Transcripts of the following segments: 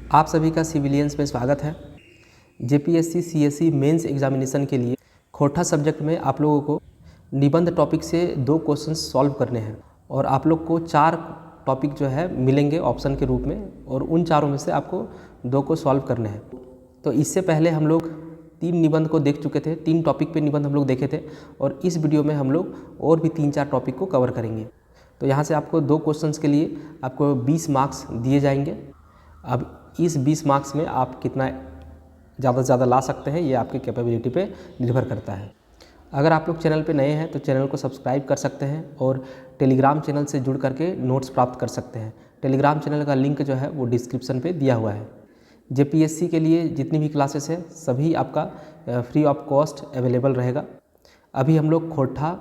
आप सभी का सिविलियंस में स्वागत है। जेपीएससी सीएससी मेंस एग्जामिनेशन के लिए खोटा सब्जेक्ट में आप लोगों को निबंध टॉपिक से 2 क्वेश्चंस सॉल्व करने हैं और आप लोग को 4 टॉपिक जो है मिलेंगे ऑप्शन के रूप में और उन चारों में से आपको 2 को सॉल्व करने हैं। तो इससे पहले हम लोग 3 निबंध को देख चुके थे, 3 टॉपिक पे निबंध हम लोग देखे थे और इस वीडियो में हम लोग और भी 3-4 टॉपिक को कवर करेंगे। तो यहाँ से आपको 2 क्वेश्चंस के लिए आपको 20 मार्क्स दिए जाएंगे। अब इस 20 मार्क्स में आप कितना ज़्यादा से ज़्यादा ला सकते हैं ये आपकी कैपेबिलिटी पे निर्भर करता है। अगर आप लोग चैनल पे नए हैं तो चैनल को सब्सक्राइब कर सकते हैं और टेलीग्राम चैनल से जुड़ करके नोट्स प्राप्त कर सकते हैं। टेलीग्राम चैनल का लिंक जो है वो डिस्क्रिप्शन पे दिया हुआ है। जेपीएससी के लिए जितनी भी क्लासेस है सभी आपका फ्री ऑफ कॉस्ट अवेलेबल रहेगा। अभी हम लोग खोटा,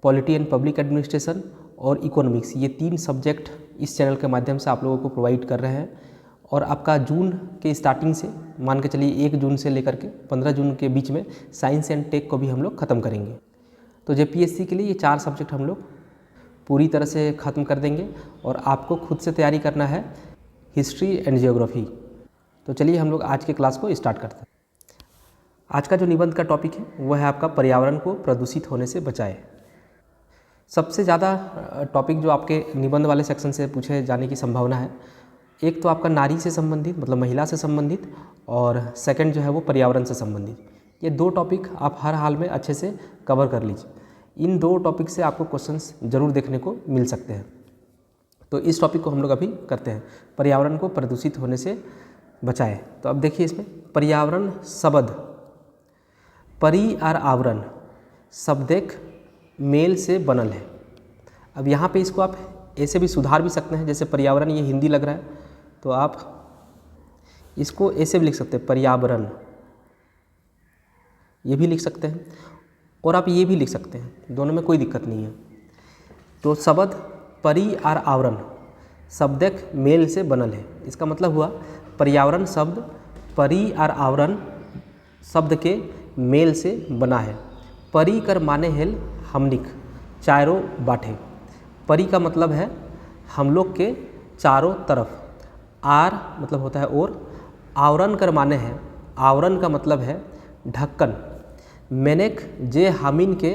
पॉलिटी एंड पब्लिक एडमिनिस्ट्रेशन और इकोनॉमिक्स ये 3 सब्जेक्ट इस चैनल के माध्यम से आप लोगों को प्रोवाइड कर रहे हैं और आपका जून के स्टार्टिंग से मान के चलिए 1 जून से लेकर के 15 जून के बीच में साइंस एंड टेक को भी हम लोग ख़त्म करेंगे। तो जेपीएससी के लिए ये 4 सब्जेक्ट हम लोग पूरी तरह से ख़त्म कर देंगे और आपको खुद से तैयारी करना है हिस्ट्री एंड जियोग्राफी। तो चलिए हम लोग आज के क्लास को स्टार्ट करते हैं। आज का जो निबंध का टॉपिक है वो है आपका पर्यावरण को प्रदूषित होने से बचाए। सबसे ज़्यादा टॉपिक जो आपके निबंध वाले सेक्शन से पूछे जाने की संभावना है, एक तो आपका नारी से संबंधित मतलब महिला से संबंधित और सेकंड जो है वो पर्यावरण से संबंधित। ये 2 टॉपिक आप हर हाल में अच्छे से कवर कर लीजिए। इन 2 टॉपिक से आपको क्वेश्चंस ज़रूर देखने को मिल सकते हैं। तो इस टॉपिक को हम लोग अभी करते हैं, पर्यावरण को प्रदूषित होने से बचाए। तो अब देखिए इसमें पर्यावरण शब्द परि और आवरण शब्देक मेल से बनल है। अब यहाँ पे इसको आप ऐसे भी सुधार भी सकते हैं, जैसे पर्यावरण ये हिंदी लग रहा है तो आप इसको ऐसे भी लिख सकते हैं पर्यावरण, ये भी लिख सकते हैं और आप ये भी लिख सकते हैं, दोनों में कोई दिक्कत नहीं है। तो शब्द परि और आवरण शब्दक मेल से बनल है, इसका मतलब हुआ पर्यावरण शब्द परि और आवरण शब्द के मेल से बना है। परि कर माने हेल हमनिक चारों बाटे। परि का मतलब है हम लोग के चारों तरफ, आर मतलब होता है और, आवरण कर माने है, आवरण का मतलब है ढक्कन, मेनेक जे हामिन के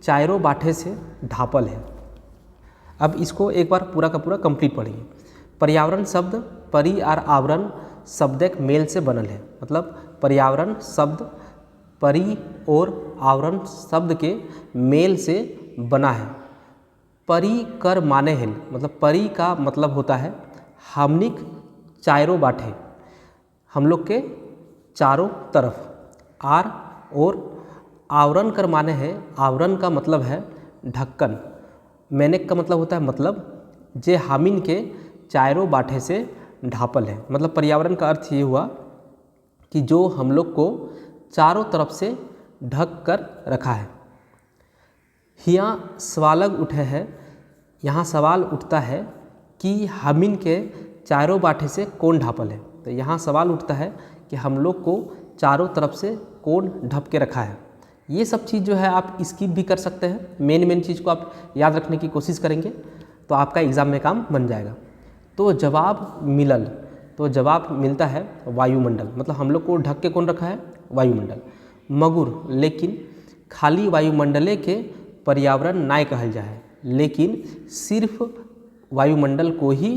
चारों बाटे से ढापल है। अब इसको एक बार पूरा का पूरा कंप्लीट पढ़िए। पर्यावरण शब्द परि और आवरण शब्दक मेल से बनल है, मतलब पर्यावरण शब्द परि और आवरण शब्द के मेल से बना है। परि कर माने हेल मतलब परि का मतलब होता है हमनिक चारों बाटे, हम लोग के चारों तरफ। आर और आवरण कर माने है, आवरण का मतलब है ढक्कन, मेनेक का मतलब होता है मतलब जे हामिन के चारों बाटे से ढापल है। मतलब पर्यावरण का अर्थ ये हुआ कि जो हम लोग को चारों तरफ से ढक कर रखा है। यहाँ सवालग उठे है, यहाँ सवाल उठता है कि हामिन के चारों बाटे से कौन ढापल है। तो यहाँ सवाल उठता है कि हम लोग को चारों तरफ से कौन ढक के रखा है। ये सब चीज़ जो है आप स्किप भी कर सकते हैं, मेन चीज़ को आप याद रखने की कोशिश करेंगे तो आपका एग्ज़ाम में काम बन जाएगा। तो जवाब मिलल, तो जवाब मिलता है वायुमंडल, मतलब हम लोग को ढक के कौन रखा है, वायुमंडल। मगुर लेकिन खाली वायुमंडले के पर्यावरण नाय कहल जाए, लेकिन सिर्फ वायुमंडल को ही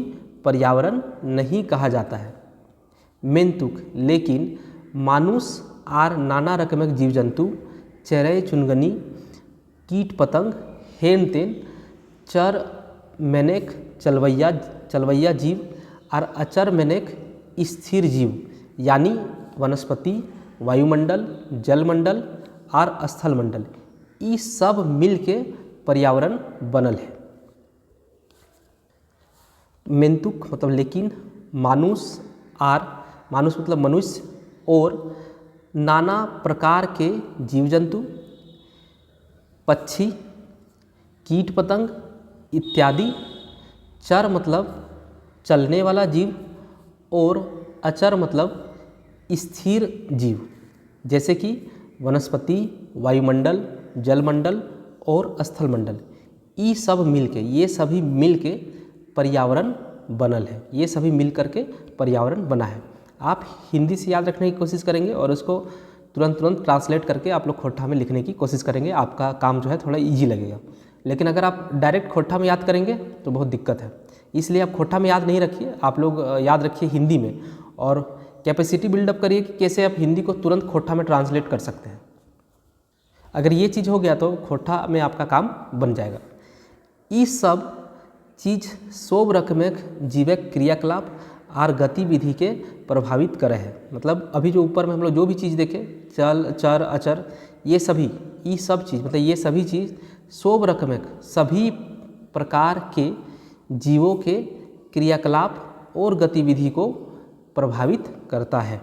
पर्यावरण नहीं कहा जाता है। मेंतुक लेकिन मानुष आर नाना रकमक जीव जंतु चरय चुनगनी कीट पतंग हेन तेन चर मेनेक चलवैया जीव और अचर मेनेक स्थिर जीव यानी वनस्पति, वायुमंडल, जलमंडल और स्थलमंडल, ये सब मिल के पर्यावरण बनल है। मेंतुक मतलब लेकिन, मानुष आर मानुष मतलब मनुष्य और नाना प्रकार के जीव जंतु, पक्षी, कीट पतंग इत्यादि, चर मतलब चलने वाला जीव और अचर मतलब स्थिर जीव, जैसे कि वनस्पति, वायुमंडल, जलमंडल और स्थलमंडल, ये सभी मिलके पर्यावरण बनल है। ये सभी मिल करके पर्यावरण बना है। आप हिंदी से याद रखने की कोशिश करेंगे और उसको तुरंत ट्रांसलेट करके आप लोग खोट्ठा में लिखने की कोशिश करेंगे, आपका काम जो है थोड़ा ईजी लगेगा। लेकिन अगर आप डायरेक्ट खोट्ठा में याद करेंगे तो बहुत दिक्कत है, इसलिए आप खोट्ठा में याद नहीं रखिए, आप लोग याद रखिए हिंदी में, और कैपेसिटी बिल्डअप करिए कि कैसे आप हिंदी को तुरंत खोट्ठा में ट्रांसलेट कर सकते हैं। अगर ये चीज़ हो गया तो खोट्ठा में आपका काम बन जाएगा। ये सब चीज़ सोब रकमेक जीवक क्रियाकलाप और गतिविधि के प्रभावित करे है। मतलब अभी जो ऊपर में हम लोग जो भी चीज़ देखे, चल चर अचर, ये सब चीज़, मतलब ये सभी चीज़ सोब रकमेक सभी प्रकार के जीवों के क्रियाकलाप और गतिविधि को प्रभावित करता है।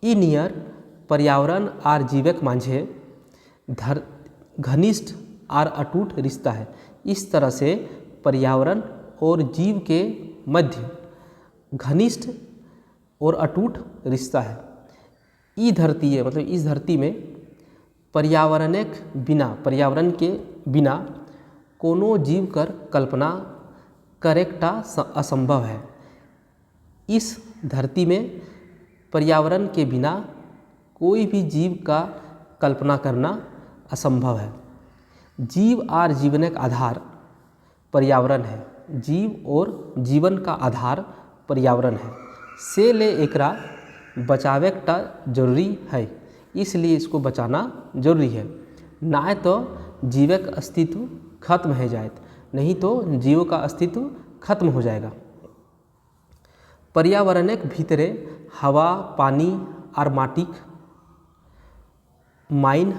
ई नियर पर्यावरण और जीवक मांझे घनिष्ठ और अटूट रिश्ता है। इस तरह से पर्यावरण और जीव के मध्य घनिष्ठ और अटूट रिश्ता है। ई धरती है, मतलब इस धरती में पर्यावरण के बिना कोनो जीव कर कल्पना करेक्टा असंभव है। इस धरती में पर्यावरण के बिना कोई भी जीव का कल्पना करना असंभव है। जीव और जीवन का आधार पर्यावरण है। जीव और जीवन का आधार पर्यावरण है, से ले एकरा बचावे का जरूरी है, इसलिए इसको बचाना जरूरी है। ना तो जीवक अस्तित्व खत्म हो जाए, नहीं तो जीवों का अस्तित्व खत्म हो जाएगा। पर्यावरण के भीतरे हवा, पानी और माटिक माइन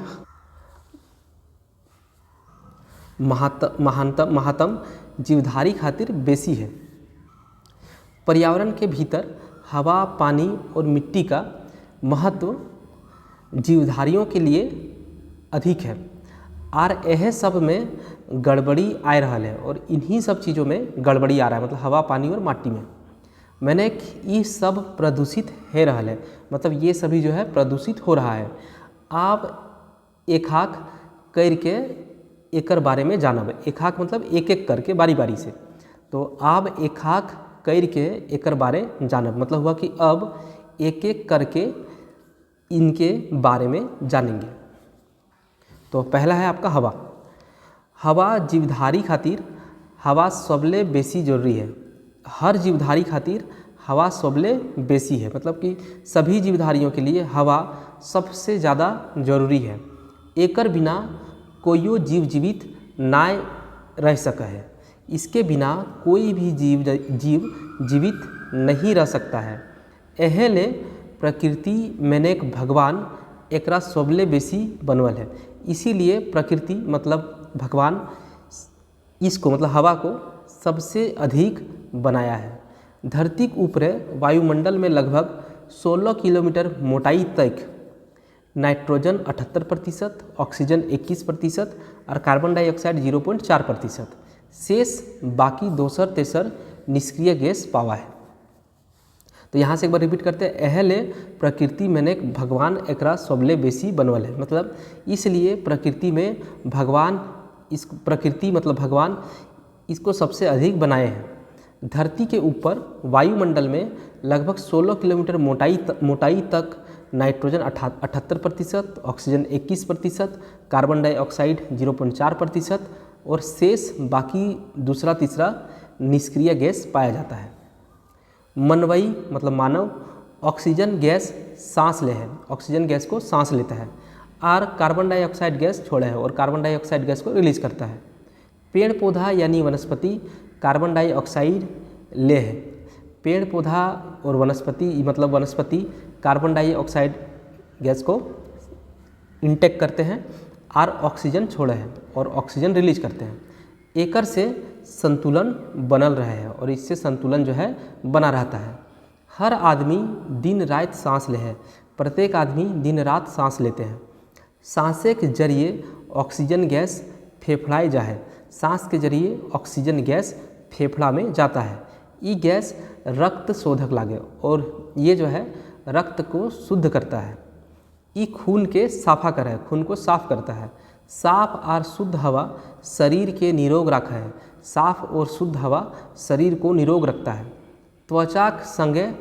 महातम जीवधारी खातिर बेसी है। पर्यावरण के भीतर हवा, पानी और मिट्टी का महत्व जीवधारियों के लिए अधिक है, और यह सब में गड़बड़ी आ रहा है, और इन्हीं सब चीज़ों में गड़बड़ी आ रहा है, मतलब हवा, पानी और माटी में। मैंने ये सब प्रदूषित हो रहा है, मतलब ये सभी जो है प्रदूषित हो रहा है। आप एक हाक करके एकर बारे में जानब, एक हाक मतलब एक एक करके बारी बारी से, तो आप एक हाक करके एकर बारे जानब, मतलब हुआ कि अब एक एक करके इनके बारे में जानेंगे। तो पहला है आपका हवा। हवा जीवधारी खातिर हवा सबले बेसी जरूरी है। हर जीवधारी खातिर हवा सबले बेसी है, मतलब कि सभी जीवधारियों के लिए हवा सबसे ज़्यादा जरूरी है। एकर बिना कोई जीव जीवित ना रह सका है। इसके बिना कोई भी जीव जीवित नहीं रह सकता है। एहेले प्रकृति मैंने भगवान एकरा सबले बेसी बनवल है, इसीलिए प्रकृति मतलब भगवान इसको, मतलब हवा को सबसे अधिक बनाया है। धरती के ऊपर वायुमंडल में लगभग 16 किलोमीटर मोटाई तक नाइट्रोजन 78%, ऑक्सीजन 21% और कार्बन डाइऑक्साइड 0.4%, शेष बाकी दोसर तेसर निष्क्रिय गैस पावा है। तो यहाँ से एक बार रिपीट करते हैं, एहले प्रकृति मैंने भगवान एकरा सबले बेसी बनवल है, मतलब इसलिए प्रकृति में भगवान, इस प्रकृति मतलब भगवान इसको सबसे अधिक बनाए हैं। धरती के ऊपर वायुमंडल में लगभग 16 किलोमीटर मोटाई तक नाइट्रोजन 78%, ऑक्सीजन 21%, कार्बन डाइऑक्साइड 0.4% और शेष बाकी दूसरा तीसरा निष्क्रिय गैस पाया जाता है। मनवई मतलब मानव ऑक्सीजन गैस सांस ले है, ऑक्सीजन गैस को सांस लेता है, और कार्बन डाइऑक्साइड गैस छोड़ा है और कार्बन डाइऑक्साइड गैस को रिलीज करता है। पेड़ पौधा यानी वनस्पति कार्बन डाइऑक्साइड ले है। पेड़ पौधा और वनस्पति मतलब वनस्पति कार्बन डाइऑक्साइड गैस को इंटेक करते हैं और ऑक्सीजन छोड़े हैं और ऑक्सीजन रिलीज करते हैं। एकर से संतुलन बनल रहे है और इससे संतुलन जो है बना रहता है। हर आदमी दिन रात सांस ले है, प्रत्येक आदमी दिन रात सांस लेते हैं। सांसे के जरिए ऑक्सीजन गैस फेफड़ाए जा है, सांस के जरिए ऑक्सीजन गैस फेफड़ा में जाता है। ये गैस रक्त शोधक लागे और ये जो है रक्त को शुद्ध करता है। ये खून के साफा करे, खून को साफ करता है। साफ और शुद्ध हवा शरीर के निरोग रखा है। साफ और शुद्ध हवा शरीर को निरोग रखता है। त्वचा संगे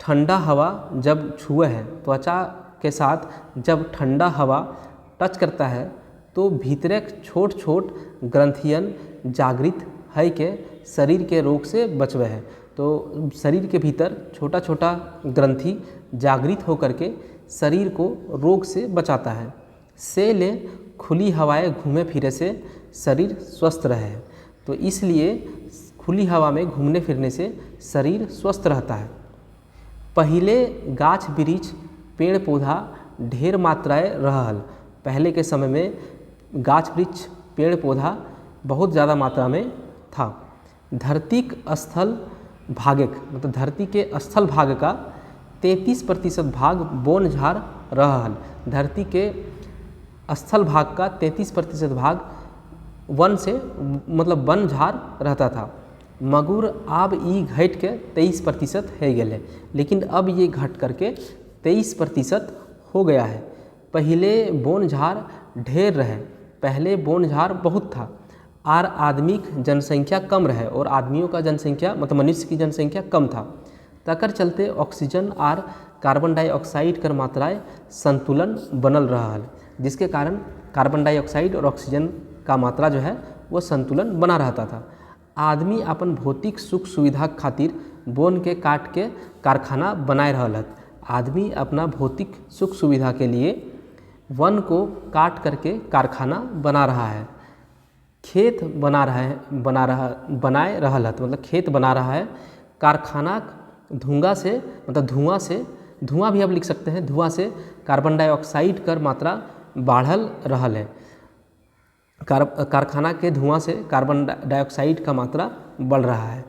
ठंडा हवा जब छुए है, त्वचा के साथ जब ठंडा हवा टच करता है तो भीतरे छोट छोट ग्रंथियन जागृत है के शरीर के रोग से बचवे है। तो शरीर के भीतर छोटा छोटा ग्रंथि जागृत होकर के शरीर को रोग से बचाता है। से ले खुली हवाएं घूमे फिरे से शरीर स्वस्थ रहे, तो इसलिए खुली हवा में घूमने फिरने से शरीर स्वस्थ रहता है। पहले गाछ वृक्ष पेड़ पौधा ढेर मात्राएँ रहल। पहले के समय में गाछ वृक्ष पेड़ पौधा बहुत ज़्यादा मात्रा में था। धरती स्थल भागक मतलब धरती के स्थल भाग का 33% भाग वन झाड़ रहल। धरती के स्थल भाग का 33% भाग वन से मतलब वन झाड़ रहता था। मगर अब ये घट के 23% हो गए, लेकिन अब ये घट करके 23% हो गया है। पहले वन झाड़ ढेर रहे, पहले वन झाड़ बहुत था और आदमी की जनसंख्या कम रहे और आदमियों का जनसंख्या मतलब मनुष्य की जनसंख्या कम था। तकर चलते ऑक्सीजन और कार्बन डाइऑक्साइड कर मात्राएं संतुलन बनल रहा है, जिसके कारण कार्बन डाइऑक्साइड और ऑक्सीजन का मात्रा जो है वो संतुलन बना रहता था। आदमी अपन भौतिक सुख सुविधा खातिर वन के काट के कारखाना बनाए रहल है। आदमी अपना भौतिक सुख सुविधा के लिए वन को काट करके कारखाना बना रहा है, खेत बनाए रहल है, मतलब खेत बना रहा है। कारखाना धुआं से मतलब धुआं भी आप लिख सकते हैं, धुआं से कार्बन डाइऑक्साइड कर मात्रा बढ़ल रहल है। कारखाना के धुआं से कार्बन डाइऑक्साइड का मात्रा बढ़ रहा है।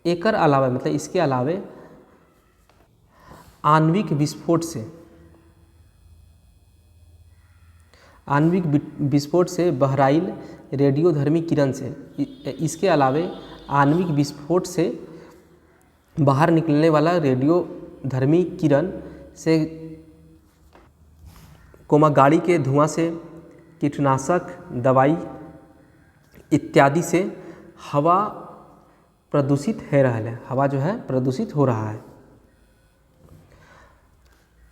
एकर अलावा मतलब इसके अलावे आणविक विस्फोट से बहराइल रेडियोधर्मी किरण से, इसके अलावे आणविक विस्फोट से बाहर निकलने वाला रेडियोधर्मी किरण से, गाड़ी के धुआं से, कीटनाशक दवाई इत्यादि से हवा प्रदूषित हो रहा है। हवा जो है प्रदूषित हो रहा है।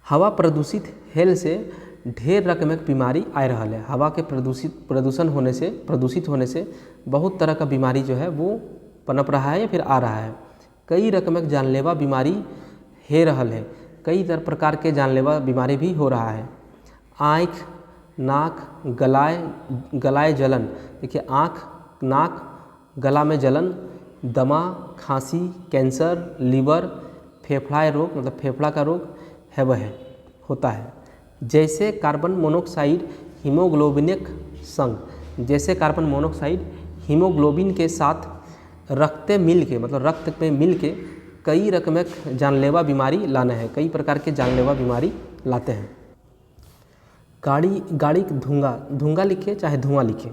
हवा प्रदूषित हेल से ढेर रकमक बीमारी आ रहा है। हवा के प्रदूषित होने से बहुत तरह का बीमारी जो है वो पनप रहा है या फिर आ रहा है। कई रकमक जानलेवा बीमारी हो रहा है, कई प्रकार के जानलेवा बीमारी भी हो रहा है। आँख नाक गलाए जलन, देखिए आँख नाक गला में जलन, दमा खांसी, कैंसर, लीवर, फेफड़ा रोग मतलब फेफड़ा का रोग है वह होता है। जैसे कार्बन मोनोऑक्साइड हीमोग्लोबिनक संग, जैसे कार्बन मोनोऑक्साइड हीमोग्लोबिन के साथ रक्त में मिल के कई रकमक जानलेवा बीमारी लाना है, कई प्रकार के जानलेवा बीमारी लाते हैं। गाड़ी धुआं लिखे चाहे धुआं लिखे,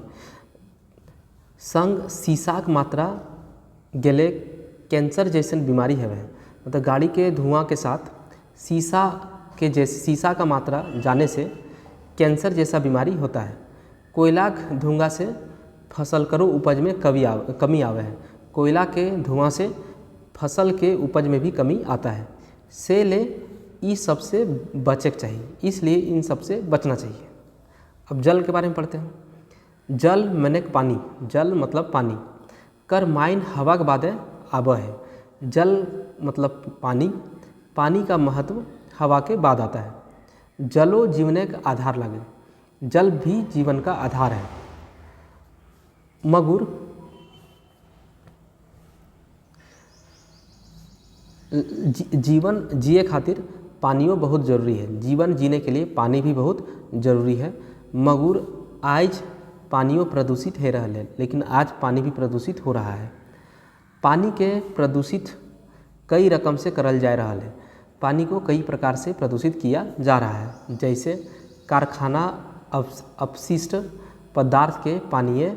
संग शीशाक मात्रा गेले कैंसर जैसन बीमारी है वह, मतलब गाड़ी के धुआं के साथ शीशा का मात्रा जाने से कैंसर जैसा बीमारी होता है। कोयला धुआं से फसल करो उपज में कमी आवे है। कोयला के धुआं से फसल के उपज में भी कमी आता है। से ले ये सबसे बचे के चाहिए, इसलिए इन सबसे बचना चाहिए। अब जल के बारे में पढ़ते हैं। जल मने पानी, जल मतलब पानी कर माइन हवा के बादे आब है। जल मतलब पानी, पानी का महत्व हवा के बाद आता है। जलो जीवने का आधार लगे, जल भी जीवन का आधार है। मगर जीवन जिए खातिर पानियों बहुत ज़रूरी है, जीवन जीने के लिए पानी भी बहुत ज़रूरी है। मगर आज पानियों प्रदूषित हो रहा है, लेकिन आज पानी भी प्रदूषित हो रहा है। पानी के प्रदूषित कई रकम से करल जा रहा है। पानी को कई प्रकार से प्रदूषित किया जा रहा है, जैसे कारखाना अपशिष्ट पदार्थ के पानी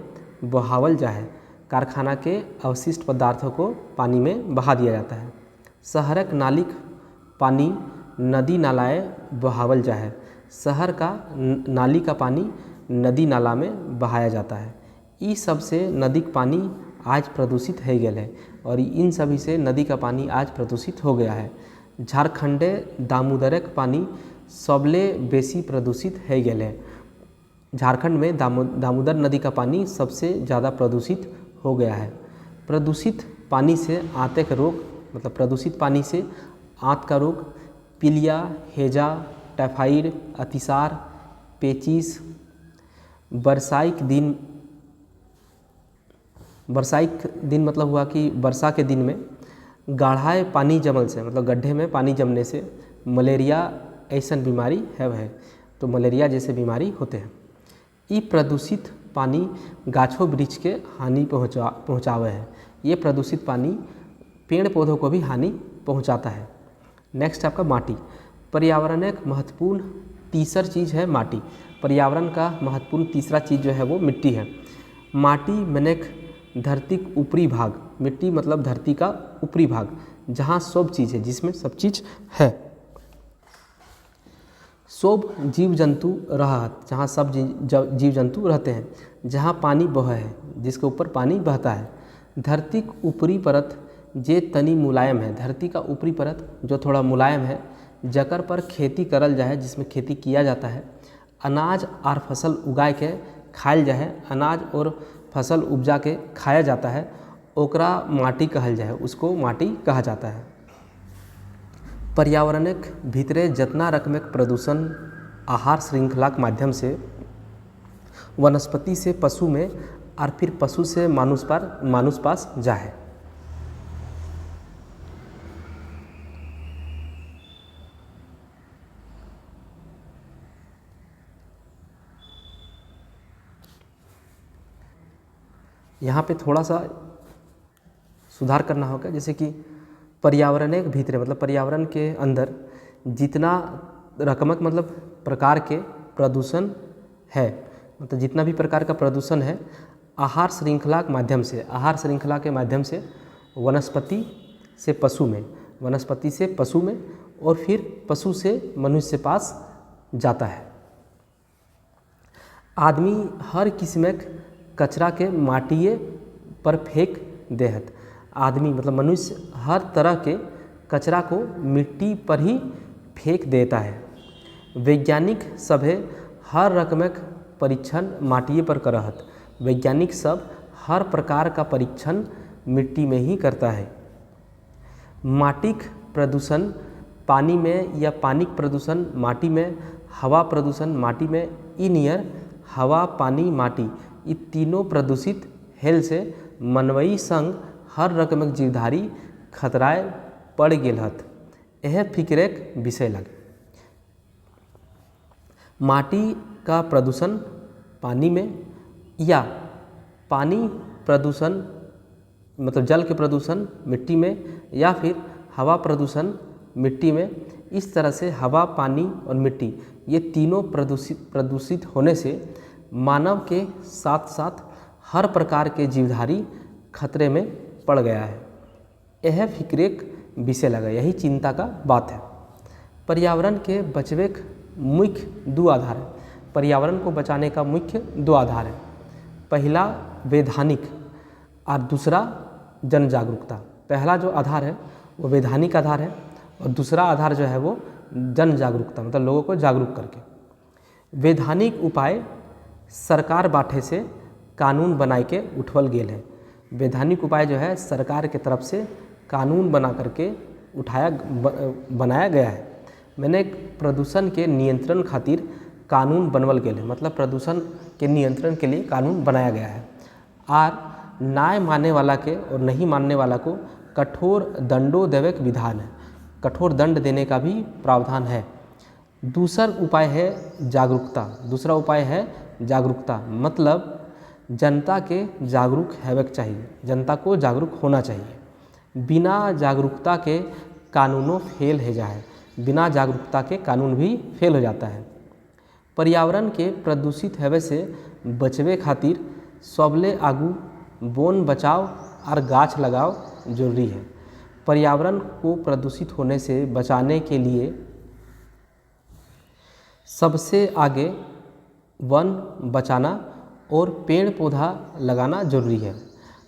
बहावल जाए, कारखाना के अवशिष्ट पदार्थों को पानी में बहा दिया जाता है। शहरक नालिक पानी नदी नालाए बहावल जाए, शहर का नाली का पानी नदी नाला में बहाया जाता है। इस सब से नदी का पानी आज प्रदूषित हो गया है और इन सभी से नदी का पानी आज प्रदूषित हो गया है। झारखंडे दामोदरक पानी सबले बेसी प्रदूषित हो गया है। झारखंड में दामोदर नदी का पानी सबसे ज़्यादा प्रदूषित हो गया है। प्रदूषित पानी से आंत का रोग, मतलब प्रदूषित पानी से आंत का रोग, पीलिया, हैजा, टाइफाइड, अतिसार, पेचिश, बरसाइत दिन मतलब हुआ कि वर्षा के दिन में गाढ़ाए पानी जमल से, मतलब गड्ढे में पानी जमने से मलेरिया ऐसन बीमारी है तो मलेरिया जैसे बीमारी होते हैं। ये प्रदूषित पानी गाछों वृक्ष के हानि पहुँचावे है। ये प्रदूषित पानी पेड़ पौधों को भी हानि पहुँचाता है। नेक्स्ट आपका माटी। पर्यावरण एक महत्वपूर्ण तीसरा चीज़ है माटी। पर्यावरण का महत्वपूर्ण तीसरा चीज़ जो है वो मिट्टी है। माटी मैंने धरती का ऊपरी भाग, मिट्टी मतलब धरती का ऊपरी भाग, जहाँ सब चीज़ है, जिसमें सब चीज़ है। सब जीव जंतु रहा, जहाँ सब जीव जंतु रहते हैं, जहाँ पानी बह है, जिसके ऊपर पानी बहता है। धरती का ऊपरी परत जे तनी मुलायम है, धरती का ऊपरी परत जो थोड़ा मुलायम है, जकर पर खेती करल जाए, जिसमें खेती किया जाता है। अनाज और फसल उगाए के खायल जाए, अनाज और फसल उपजा के खाया जाता है, ओकरा माटी कहल जाए, उसको माटी कहा जाता है। पर्यावरणक भीतरे जितना रकमक प्रदूषण आहार श्रृंखला के माध्यम से वनस्पति से पशु में और फिर पशु से मानुष पास जाए। यहाँ पे थोड़ा सा सुधार करना होगा, जैसे कि पर्यावरण के भीतर मतलब पर्यावरण के अंदर जितना रकमक मतलब प्रकार के प्रदूषण है, मतलब जितना भी प्रकार का प्रदूषण है आहार श्रृंखला के माध्यम से वनस्पति से पशु में और फिर पशु से मनुष्य पास जाता है। आदमी हर किस्मक कचरा के माटिए पर फेंक देहत। आदमी मतलब मनुष्य हर तरह के कचरा को मिट्टी पर ही फेंक देता है। वैज्ञानिक सभे हर रकमक परीक्षण माटिए पर करहत। वैज्ञानिक सब हर प्रकार का परीक्षण मिट्टी में ही करता है। माटिक प्रदूषण पानी में या पानिक प्रदूषण माटी में, हवा प्रदूषण माटी में, ई नियर हवा, पानी, माटी ये तीनों प्रदूषित हेल से मनवई संग हर रकमक जीवधारी खतराए पड़ गेल हत। यह फिक्रेक विषय लगे। माटी का प्रदूषण पानी में या पानी प्रदूषण मतलब जल के प्रदूषण मिट्टी में या फिर हवा प्रदूषण मिट्टी में, इस तरह से हवा, पानी और मिट्टी ये तीनों प्रदूषित होने से मानव के साथ साथ हर प्रकार के जीवधारी खतरे में पड़ गया है। यह फिक्रेक विषय लगा, यही चिंता का बात है। पर्यावरण के बचवे मुख्य दो आधार है। पर्यावरण को बचाने का मुख्य दो आधार है। पहला वैधानिक और दूसरा जन जागरूकता। पहला जो आधार है वो वैधानिक आधार है और दूसरा आधार जो है वो जन जागरूकता, मतलब लोगों को जागरूक करके। वैधानिक उपाय सरकार बाटे से कानून बनाए के उठवल गेल है। वैधानिक उपाय जो है सरकार के तरफ से कानून बना करके बनाया गया है। मैंने प्रदूषण के नियंत्रण खातिर कानून बनवल गेल है, मतलब प्रदूषण के नियंत्रण के लिए कानून बनाया गया है। और न्याय मानने वाला के और नहीं मानने वाला को कठोर दंडों देवे के विधान है, कठोर दंड देने का भी प्रावधान है। दूसरा उपाय है जागरूकता, मतलब जनता के जागरूक होवेक चाहिए, जनता को जागरूक होना चाहिए। बिना जागरूकता के कानूनों फेल हो जाए, बिना जागरूकता के कानून भी फेल हो जाता है। पर्यावरण के प्रदूषित होवे से बचवे खातिर सबले आगू वन बचाव और गाछ लगाओ जरूरी है। पर्यावरण को प्रदूषित होने से बचाने के लिए सबसे आगे वन बचाना और पेड़ पौधा लगाना जरूरी है।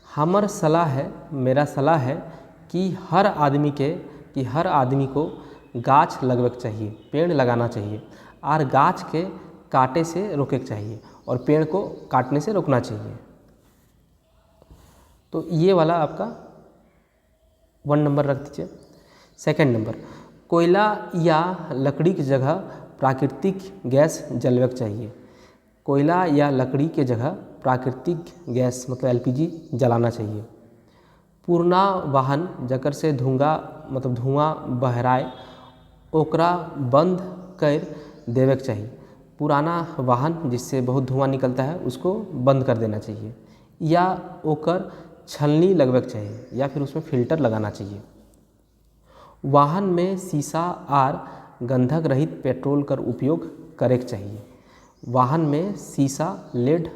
हमर सलाह है, मेरा सलाह है कि हर आदमी को गाछ लगबैके चाहिए, पेड़ लगाना चाहिए और गाछ के काटे से रोके चाहिए और पेड़ को काटने से रोकना चाहिए। तो ये वाला आपका 1 नंबर रख दीजिए। सेकंड नंबर, कोयला या लकड़ी की जगह प्राकृतिक गैस जलवेक चाहिए। कोयला या लकड़ी के जगह प्राकृतिक गैस मतलब एलपीजी जलाना चाहिए। पुरना वाहन जकर से धुआं बहराए ओकरा बंद कर देवेक चाहिए। पुराना वाहन जिससे बहुत धुआं निकलता है उसको बंद कर देना चाहिए या ओकर छलनी लगवेक चाहिए या फिर उसमें फिल्टर लगाना चाहिए। वाहन में शीशा आर गंधक रहित पेट्रोल कर उपयोग करेक चाहिए। वाहन में शीशा, लेड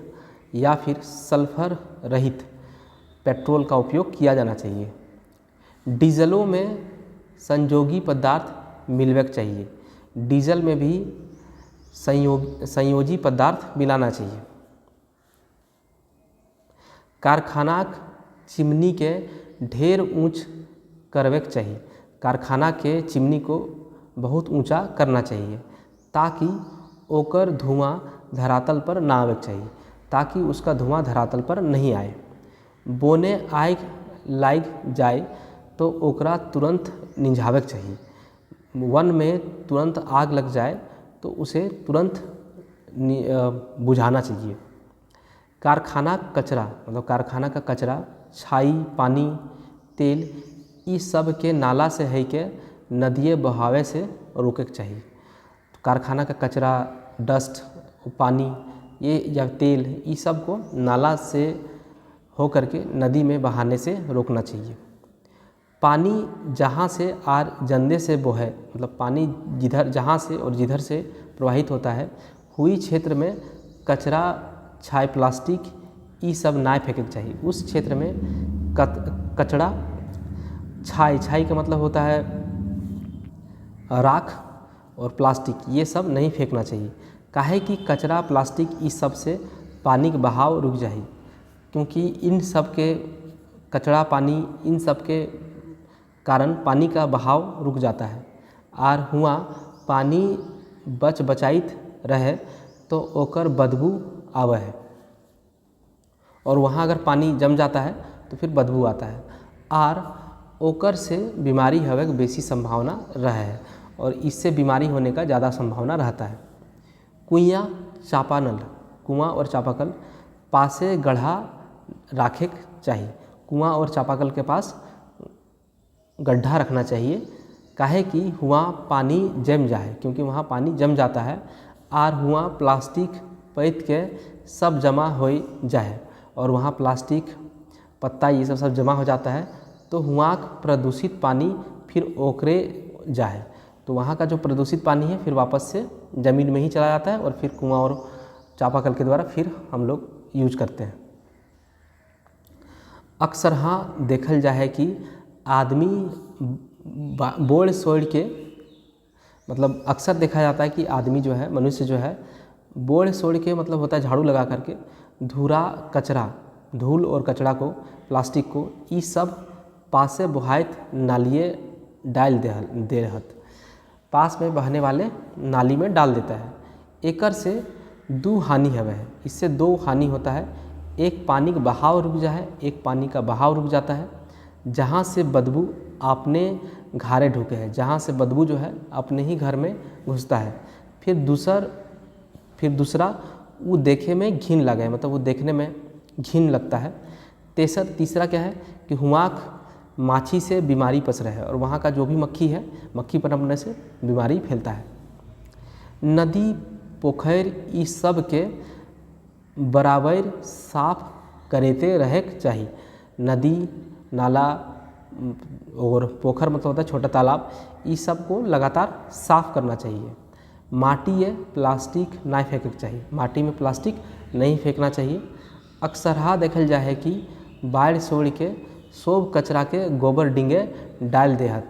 या फिर सल्फर रहित पेट्रोल का उपयोग किया जाना चाहिए। डीजलों में संयोगी पदार्थ मिलवेक चाहिए। डीजल में भी संयोजी पदार्थ मिलाना चाहिए। कारखानाक चिमनी के ढेर ऊंच करवेक चाहिए। कारखाना के चिमनी को बहुत ऊंचा करना चाहिए ताकि ओकर धुआं धरातल पर ना आवेक चाहिए, ताकि उसका धुआं धरातल पर नहीं आए। बोने आग लाग जाए तो ओकरा तुरंत निझावेक चाहिए। वन में तुरंत आग लग जाए तो उसे तुरंत बुझाना चाहिए। कारखाना कचरा मतलब कारखाना का कचरा, छाई, पानी, तेल ई सब के नाला से है के नदिए बहावे से रोके के चाहिए। तो कारखाना का कचरा, डस्ट, पानी ये या तेल ई सब को नाला से हो करके नदी में बहाने से रोकना चाहिए। पानी जहाँ से आर जंदे से बोहे मतलब पानी जहाँ से और जिधर से प्रवाहित होता है हुई क्षेत्र में कचरा, छाई, प्लास्टिक ये सब ना फेंके चाहिए। उस क्षेत्र में कचरा, छाई का मतलब होता है राख और प्लास्टिक, ये सब नहीं फेंकना चाहिए। काहे कि कचरा, प्लास्टिक इस सब से पानी का बहाव रुक जाए, क्योंकि इन सब के कचरा, पानी इन सब के कारण पानी का बहाव रुक जाता है और हुआ पानी बचाइत रहे तो ओकर बदबू आवे है और वहाँ अगर पानी जम जाता है तो फिर बदबू आता है और ओकर से बीमारी होवे के बेसी संभावना रहे है और इससे बीमारी होने का ज़्यादा संभावना रहता है। कुआं और चापाकल पासे गड्ढा रखे चाहिए। कुआं और चापाकल के पास गड्ढा रखना चाहिए, काहे कि हुआ पानी जम जाए, क्योंकि वहाँ पानी जम जाता है और हुआ प्लास्टिक पैत के सब जमा हो जाए और वहाँ प्लास्टिक, पत्ता ये सब जमा हो जाता है तो हुआ प्रदूषित पानी फिर ओकरे जाए, तो वहाँ का जो प्रदूषित पानी है फिर वापस से ज़मीन में ही चला जाता है और फिर कुआं और चापाकल के द्वारा फिर हम लोग यूज करते हैं। अक्सर हाँ देखल जाए कि आदमी बोड़ सोड़ के मतलब अक्सर देखा जाता है कि आदमी जो है, मनुष्य जो है बोड़ सोड़ के मतलब होता है झाड़ू लगा करके धूल और कचरा को, प्लास्टिक को ये सब पासे बहायत नालिए डाल दे रहत, पास में बहने वाले नाली में डाल देता है। एकर से दो हानि हवे है। इससे दो हानि होता है, एक पानी का बहाव रुक जाए, एक पानी का बहाव रुक जाता है, जहाँ से बदबू अपने घारे ढुके है, जहाँ से बदबू जो है अपने ही घर में घुसता है। फिर दूसरा वो देखे में घिन लगे, मतलब वो देखने में घिन लगता है। तीसरा क्या है कि हुआक माछी से बीमारी पसरे है और वहाँ का जो भी मक्खी है, मक्खी पनपने से बीमारी फैलता है। नदी, पोखर इस सब के बराबर साफ करते रहे चाहिए। नदी, नाला और पोखर मतलब होता है छोटा तालाब, इस सब को लगातार साफ करना चाहिए। माटी है प्लास्टिक नहीं फेंकना चाहिए, माटी में प्लास्टिक नहीं फेंकना चाहिए। अक्सर हाँ देखल जाए है कि बाढ़ सोड़ के सब कचरा के गोबर डिंगे डाल देहत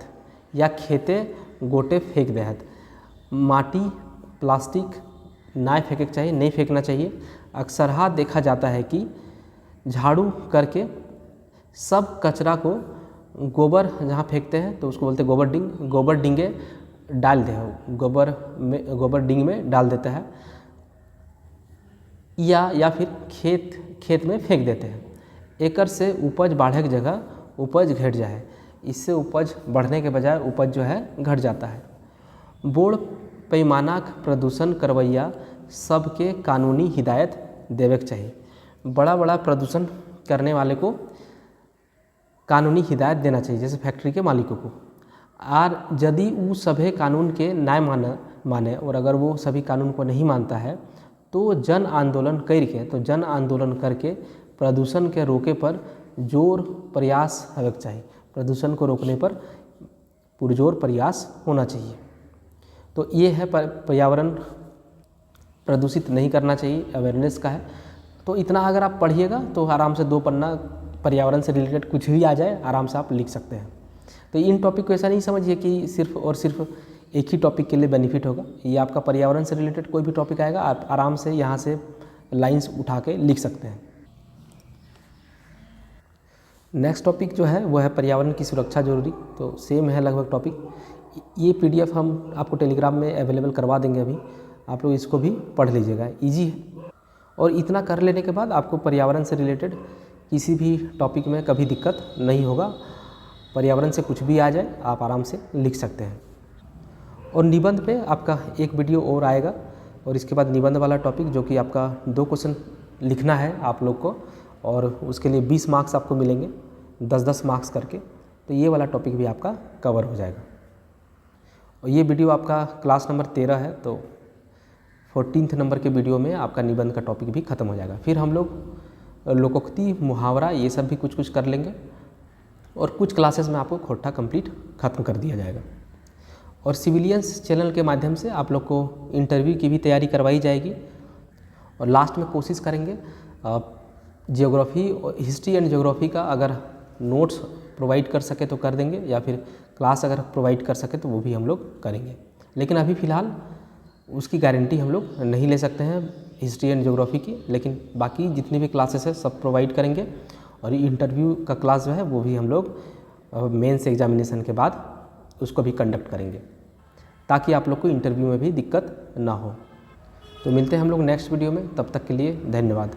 या खेते गोटे फेंक देहत। माटी, प्लास्टिक नहीं फेंकना चाहिए। अक्सर हाँ देखा जाता है कि झाड़ू करके सब कचरा को गोबर जहाँ फेंकते हैं तो उसको बोलते हैं गोबर डिंग, गोबर डिंगे डाल दे, गोबर डिंग में डाल देता है या फिर खेत में फेंक देते हैं। एकर से उपज बढ़े की जगह उपज घट जाए, इससे उपज बढ़ने के बजाय उपज जो है घट जाता है। बोड़ पैमाना प्रदूषण करवैया सबके कानूनी हिदायत देवे के चाहिए। बड़ा बड़ा प्रदूषण करने वाले को कानूनी हिदायत देना चाहिए, जैसे फैक्ट्री के मालिकों को। और यदि वो सभी कानून के ना माने और अगर वो सभी कानून को नहीं मानता है तो जन आंदोलन करके प्रदूषण के रोके पर जोर प्रयास होना चाहिए। प्रदूषण को रोकने पर पुरजोर प्रयास होना चाहिए। तो ये है पर्यावरण प्रदूषित नहीं करना चाहिए, अवेयरनेस का है। तो इतना अगर आप पढ़िएगा तो आराम से 2 पन्ना पर्यावरण से रिलेटेड कुछ भी आ जाए आराम से आप लिख सकते हैं। तो इन टॉपिक को ऐसा नहीं समझिए कि सिर्फ और सिर्फ एक ही टॉपिक के लिए बेनिफिट होगा। ये आपका पर्यावरण से रिलेटेड कोई भी टॉपिक आएगा आप आराम से यहाँ से लाइंस उठा के लिख सकते हैं। नेक्स्ट टॉपिक जो है वो है पर्यावरण की सुरक्षा जरूरी। तो सेम है लगभग टॉपिक। ये PDF हम आपको टेलीग्राम में अवेलेबल करवा देंगे, अभी आप लोग इसको भी पढ़ लीजिएगा, इजी है। और इतना कर लेने के बाद आपको पर्यावरण से रिलेटेड किसी भी टॉपिक में कभी दिक्कत नहीं होगा। पर्यावरण से कुछ भी आ जाए आप आराम से लिख सकते हैं। और निबंध पे आपका एक वीडियो और आएगा और इसके बाद निबंध वाला टॉपिक जो कि आपका 2 क्वेश्चन लिखना है आप लोग को, और उसके लिए 20 मार्क्स आपको मिलेंगे, 10-10 मार्क्स करके। तो ये वाला टॉपिक भी आपका कवर हो जाएगा। और ये वीडियो आपका क्लास नंबर 13 है, तो 14th नंबर के वीडियो में आपका निबंध का टॉपिक भी ख़त्म हो जाएगा। फिर हम लोग लोकोक्ति, मुहावरा ये सब भी कुछ कर लेंगे और कुछ क्लासेस में आपको खोटा कंप्लीट ख़त्म कर दिया जाएगा। और सिविलियंस चैनल के माध्यम से आप लोग को इंटरव्यू की भी तैयारी करवाई जाएगी। और लास्ट में कोशिश करेंगे जियोग्राफी और हिस्ट्री एंड जियोग्राफी का अगर नोट्स प्रोवाइड कर सके तो कर देंगे, या फिर क्लास अगर प्रोवाइड कर सके तो वो भी हम लोग करेंगे। लेकिन अभी फ़िलहाल उसकी गारंटी हम लोग नहीं ले सकते हैं हिस्ट्री एंड जियोग्राफी की, लेकिन बाकी जितनी भी क्लासेस है सब प्रोवाइड करेंगे। और इंटरव्यू का क्लास जो है वो भी हम लोग मेंस एग्जामिनेशन के बाद उसको भी कंडक्ट करेंगे, ताकि आप लोग को इंटरव्यू में भी दिक्कत ना हो। तो मिलते हैं हम लोग नेक्स्ट वीडियो में, तब तक के लिए धन्यवाद।